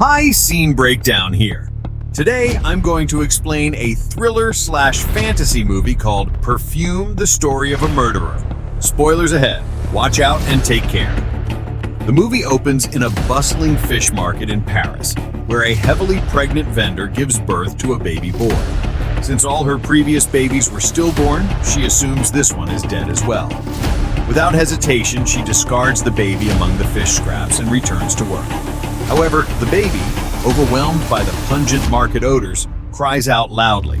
Hi, scene breakdown here. Today, I'm going to explain a thriller/fantasy movie called Perfume: The Story of a Murderer. Spoilers ahead. Watch out and take care. The movie opens in a bustling fish market in Paris, where a heavily pregnant vendor gives birth to a baby boy. Since all her previous babies were stillborn, she assumes this one is dead as well. Without hesitation, she discards the baby among the fish scraps and returns to work. However, the baby, overwhelmed by the pungent market odors, cries out loudly.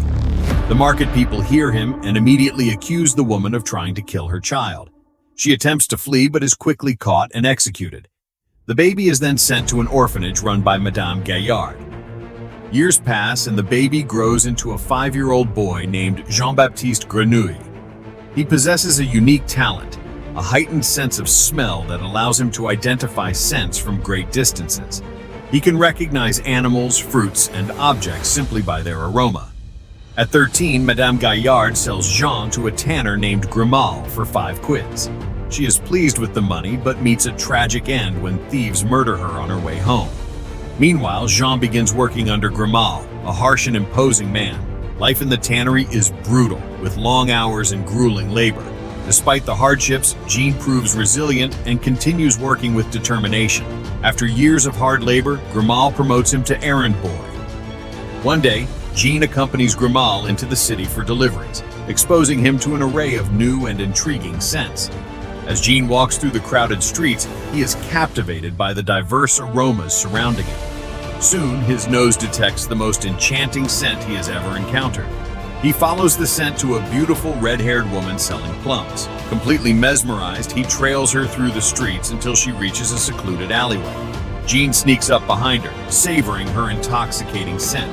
The market people hear him and immediately accuse the woman of trying to kill her child. She attempts to flee but is quickly caught and executed. The baby is then sent to an orphanage run by Madame Gaillard. Years pass and the baby grows into a 5-year-old boy named Jean-Baptiste Grenouille. He possesses a unique talent, a heightened sense of smell that allows him to identify scents from great distances. He can recognize animals, fruits, and objects simply by their aroma. At 13, Madame Gaillard sells Jean to a tanner named Grenouille for 5 quids. She is pleased with the money but meets a tragic end when thieves murder her on her way home. Meanwhile, Jean begins working under Grenouille, a harsh and imposing man. Life in the tannery is brutal, with long hours and grueling labor. Despite the hardships, Jean proves resilient and continues working with determination. After years of hard labor, Grenouille promotes him to errand boy. One day, Jean accompanies Grenouille into the city for deliveries, exposing him to an array of new and intriguing scents. As Jean walks through the crowded streets, he is captivated by the diverse aromas surrounding him. Soon, his nose detects the most enchanting scent he has ever encountered. He follows the scent to a beautiful red-haired woman selling plums. Completely mesmerized, he trails her through the streets until she reaches a secluded alleyway. Jean sneaks up behind her, savoring her intoxicating scent.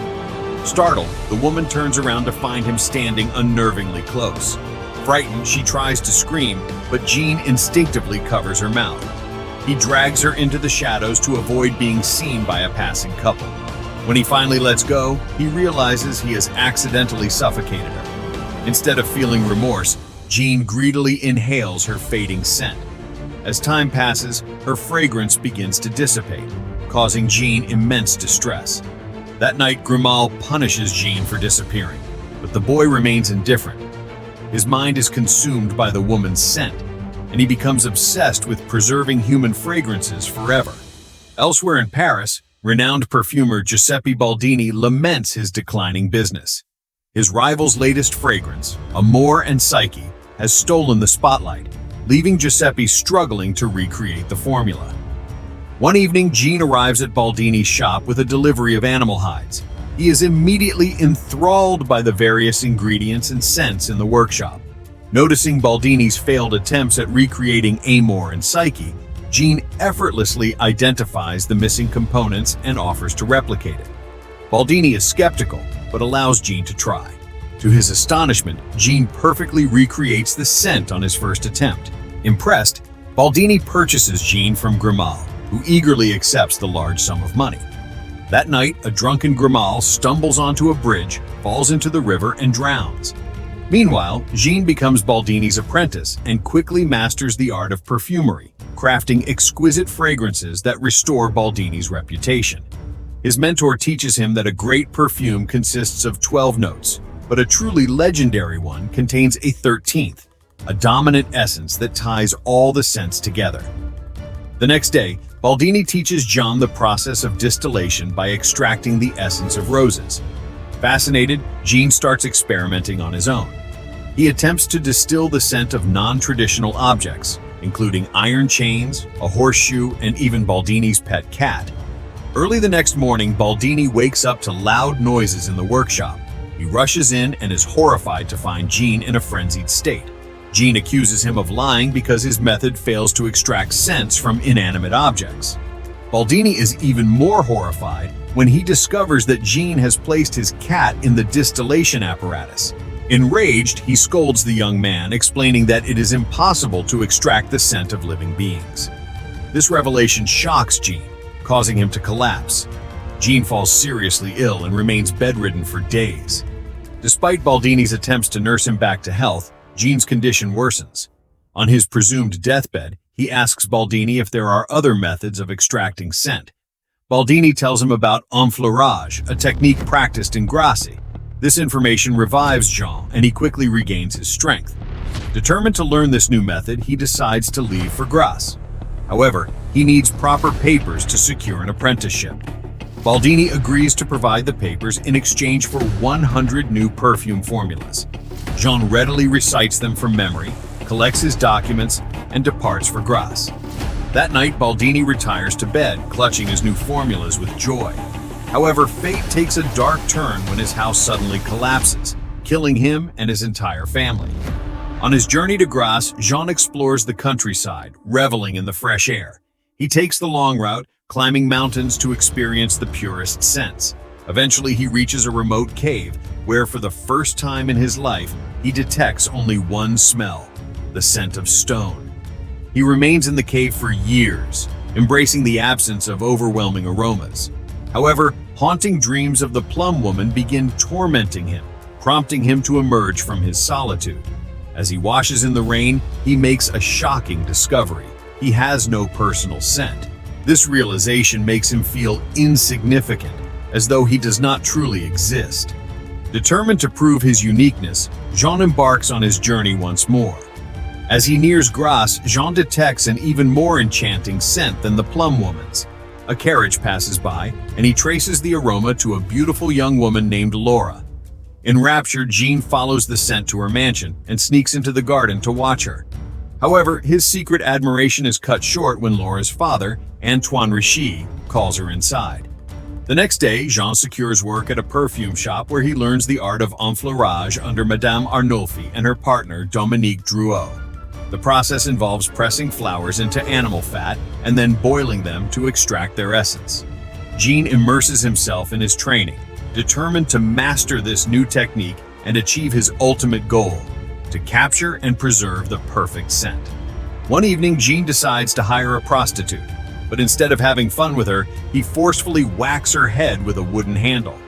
Startled, the woman turns around to find him standing unnervingly close. Frightened, she tries to scream, but Jean instinctively covers her mouth. He drags her into the shadows to avoid being seen by a passing couple. When he finally lets go, he realizes he has accidentally suffocated her. Instead of feeling remorse, Jean greedily inhales her fading scent. As time passes, her fragrance begins to dissipate, causing Jean immense distress. That night, Grenouille punishes Jean for disappearing, but the boy remains indifferent. His mind is consumed by the woman's scent, and he becomes obsessed with preserving human fragrances forever. Elsewhere in Paris, renowned perfumer Giuseppe Baldini laments his declining business. His rival's latest fragrance, Amour and Psyche, has stolen the spotlight, leaving Giuseppe struggling to recreate the formula. One evening, Jean arrives at Baldini's shop with a delivery of animal hides. He is immediately enthralled by the various ingredients and scents in the workshop. Noticing Baldini's failed attempts at recreating Amour and Psyche, Jean effortlessly identifies the missing components and offers to replicate it. Baldini is skeptical, but allows Jean to try. To his astonishment, Jean perfectly recreates the scent on his first attempt. Impressed, Baldini purchases Jean from Grenouille, who eagerly accepts the large sum of money. That night, a drunken Grenouille stumbles onto a bridge, falls into the river, and drowns. Meanwhile, Jean becomes Baldini's apprentice and quickly masters the art of perfumery, crafting exquisite fragrances that restore Baldini's reputation. His mentor teaches him that a great perfume consists of 12 notes, but a truly legendary one contains a 13th, a dominant essence that ties all the scents together. The next day, Baldini teaches Jean the process of distillation by extracting the essence of roses. Fascinated, Jean starts experimenting on his own. He attempts to distill the scent of non-traditional objects, including iron chains, a horseshoe, and even Baldini's pet cat. Early the next morning, Baldini wakes up to loud noises in the workshop. He rushes in and is horrified to find Jean in a frenzied state. Jean accuses him of lying because his method fails to extract scents from inanimate objects. Baldini is even more horrified when he discovers that Jean has placed his cat in the distillation apparatus. Enraged, he scolds the young man, explaining that it is impossible to extract the scent of living beings. This revelation shocks Jean, causing him to collapse. Jean falls seriously ill and remains bedridden for days. Despite Baldini's attempts to nurse him back to health, Jean's condition worsens. On his presumed deathbed, he asks Baldini if there are other methods of extracting scent. Baldini tells him about enfleurage, a technique practiced in Grasse. This information revives Jean, and he quickly regains his strength. Determined to learn this new method, he decides to leave for Grasse. However, he needs proper papers to secure an apprenticeship. Baldini agrees to provide the papers in exchange for 100 new perfume formulas. Jean readily recites them from memory, collects his documents, and departs for Grasse. That night, Baldini retires to bed, clutching his new formulas with joy. However, fate takes a dark turn when his house suddenly collapses, killing him and his entire family. On his journey to Grasse, Jean explores the countryside, reveling in the fresh air. He takes the long route, climbing mountains to experience the purest scents. Eventually, he reaches a remote cave, where for the first time in his life, he detects only one smell: the scent of stone. He remains in the cave for years, embracing the absence of overwhelming aromas. However, haunting dreams of the plum woman begin tormenting him, prompting him to emerge from his solitude. As he washes in the rain, he makes a shocking discovery. He has no personal scent. This realization makes him feel insignificant, as though he does not truly exist. Determined to prove his uniqueness, Jean embarks on his journey once more. As he nears Grasse, Jean detects an even more enchanting scent than the plum woman's. A carriage passes by, and he traces the aroma to a beautiful young woman named Laura. Enraptured, Jean follows the scent to her mansion and sneaks into the garden to watch her. However, his secret admiration is cut short when Laura's father, Antoine Richie, calls her inside. The next day, Jean secures work at a perfume shop where he learns the art of enfleurage under Madame Arnolfi and her partner, Dominique Drouot. The process involves pressing flowers into animal fat and then boiling them to extract their essence. Jean immerses himself in his training, determined to master this new technique and achieve his ultimate goal: to capture and preserve the perfect scent. One evening, Jean decides to hire a prostitute, but instead of having fun with her, he forcefully whacks her head with a wooden handle.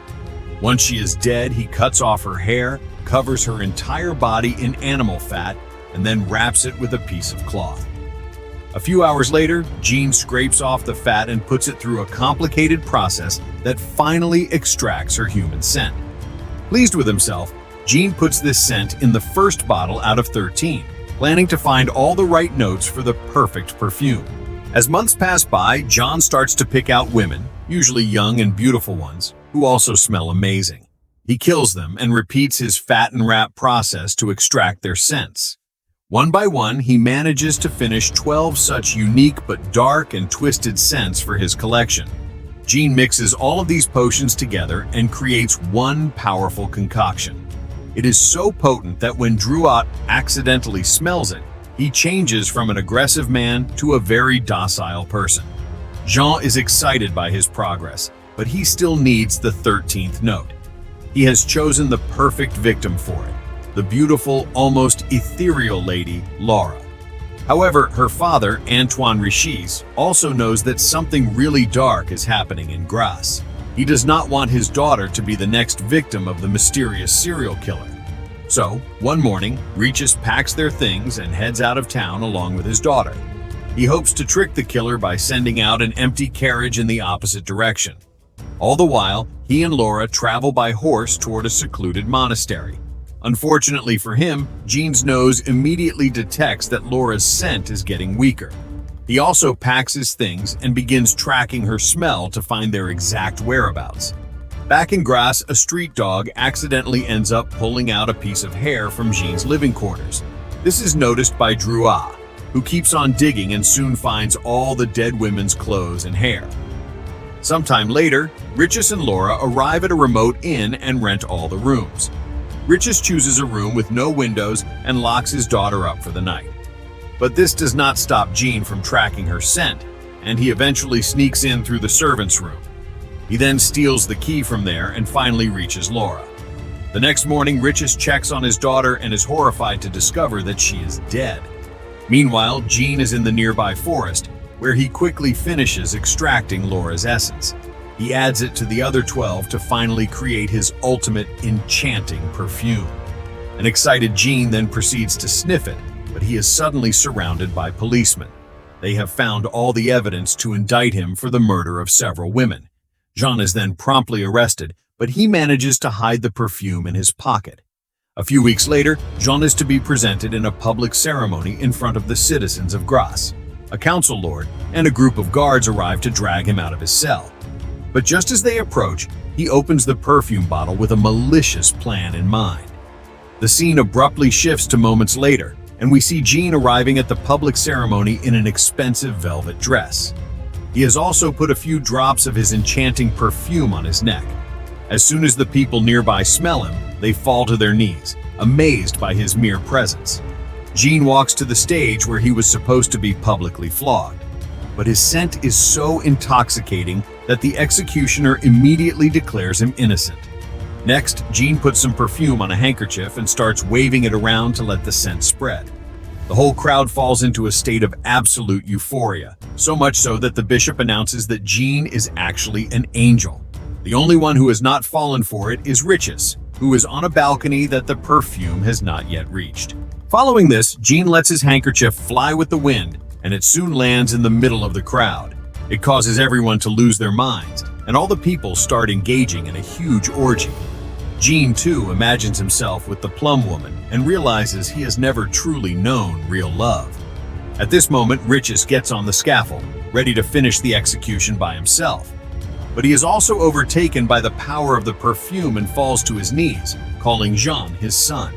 Once she is dead, he cuts off her hair, covers her entire body in animal fat, and then wraps it with a piece of cloth. A few hours later, Jean scrapes off the fat and puts it through a complicated process that finally extracts her human scent. Pleased with himself, Jean puts this scent in the first bottle out of 13, planning to find all the right notes for the perfect perfume. As months pass by, Jean starts to pick out women, usually young and beautiful ones, who also smell amazing. He kills them and repeats his fat and wrap process to extract their scents. One by one, he manages to finish 12 such unique but dark and twisted scents for his collection. Jean mixes all of these potions together and creates one powerful concoction. It is so potent that when Drouot accidentally smells it, he changes from an aggressive man to a very docile person. Jean is excited by his progress, but he still needs the 13th note. He has chosen the perfect victim for it: the beautiful, almost ethereal lady, Laura. However, her father, Antoine Richie, also knows that something really dark is happening in Grasse. He does not want his daughter to be the next victim of the mysterious serial killer. So, one morning, Richie packs their things and heads out of town along with his daughter. He hopes to trick the killer by sending out an empty carriage in the opposite direction. All the while, he and Laura travel by horse toward a secluded monastery. Unfortunately for him, Jean's nose immediately detects that Laura's scent is getting weaker. He also packs his things and begins tracking her smell to find their exact whereabouts. Back in Grasse, a street dog accidentally ends up pulling out a piece of hair from Jean's living quarters. This is noticed by Drouot, who keeps on digging and soon finds all the dead women's clothes and hair. Sometime later, Richie and Laura arrive at a remote inn and rent all the rooms. Richie chooses a room with no windows and locks his daughter up for the night. But this does not stop Jean from tracking her scent, and he eventually sneaks in through the servants' room. He then steals the key from there and finally reaches Laura. The next morning, Richie checks on his daughter and is horrified to discover that she is dead. Meanwhile, Jean is in the nearby forest, where he quickly finishes extracting Laura's essence. He adds it to the other 12 to finally create his ultimate enchanting perfume. An excited Jean then proceeds to sniff it, but he is suddenly surrounded by policemen. They have found all the evidence to indict him for the murder of several women. Jean is then promptly arrested, but he manages to hide the perfume in his pocket. A few weeks later, Jean is to be presented in a public ceremony in front of the citizens of Grasse. A council lord and a group of guards arrive to drag him out of his cell. But just as they approach, he opens the perfume bottle with a malicious plan in mind. The scene abruptly shifts to moments later, and we see Jean arriving at the public ceremony in an expensive velvet dress. He has also put a few drops of his enchanting perfume on his neck. As soon as the people nearby smell him, they fall to their knees, amazed by his mere presence. Jean walks to the stage where he was supposed to be publicly flogged. But his scent is so intoxicating that the executioner immediately declares him innocent. Next, Jean puts some perfume on a handkerchief and starts waving it around to let the scent spread. The whole crowd falls into a state of absolute euphoria, so much so that the bishop announces that Jean is actually an angel. The only one who has not fallen for it is Riches, who is on a balcony that the perfume has not yet reached. Following this, Jean lets his handkerchief fly with the wind, and it soon lands in the middle of the crowd. It causes everyone to lose their minds, and all the people start engaging in a huge orgy. Jean, too, imagines himself with the plum woman and realizes he has never truly known real love. At this moment, Riches gets on the scaffold, ready to finish the execution by himself. But he is also overtaken by the power of the perfume and falls to his knees, calling Jean his son.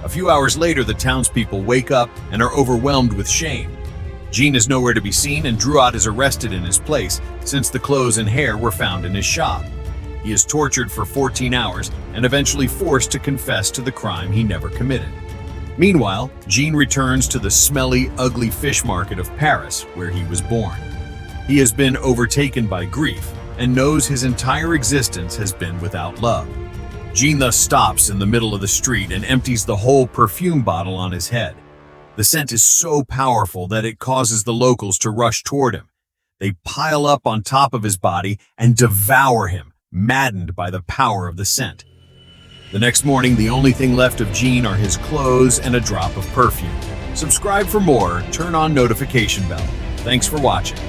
A few hours later, the townspeople wake up and are overwhelmed with shame. Jean is nowhere to be seen, and Drouot is arrested in his place since the clothes and hair were found in his shop. He is tortured for 14 hours and eventually forced to confess to the crime he never committed. Meanwhile, Jean returns to the smelly, ugly fish market of Paris, where he was born. He has been overtaken by grief and knows his entire existence has been without love. Jean thus stops in the middle of the street and empties the whole perfume bottle on his head. The scent is so powerful that it causes the locals to rush toward him. They pile up on top of his body and devour him, maddened by the power of the scent. The next morning, the only thing left of Jean are his clothes and a drop of perfume. Subscribe for more, turn on notification bell. Thanks for watching.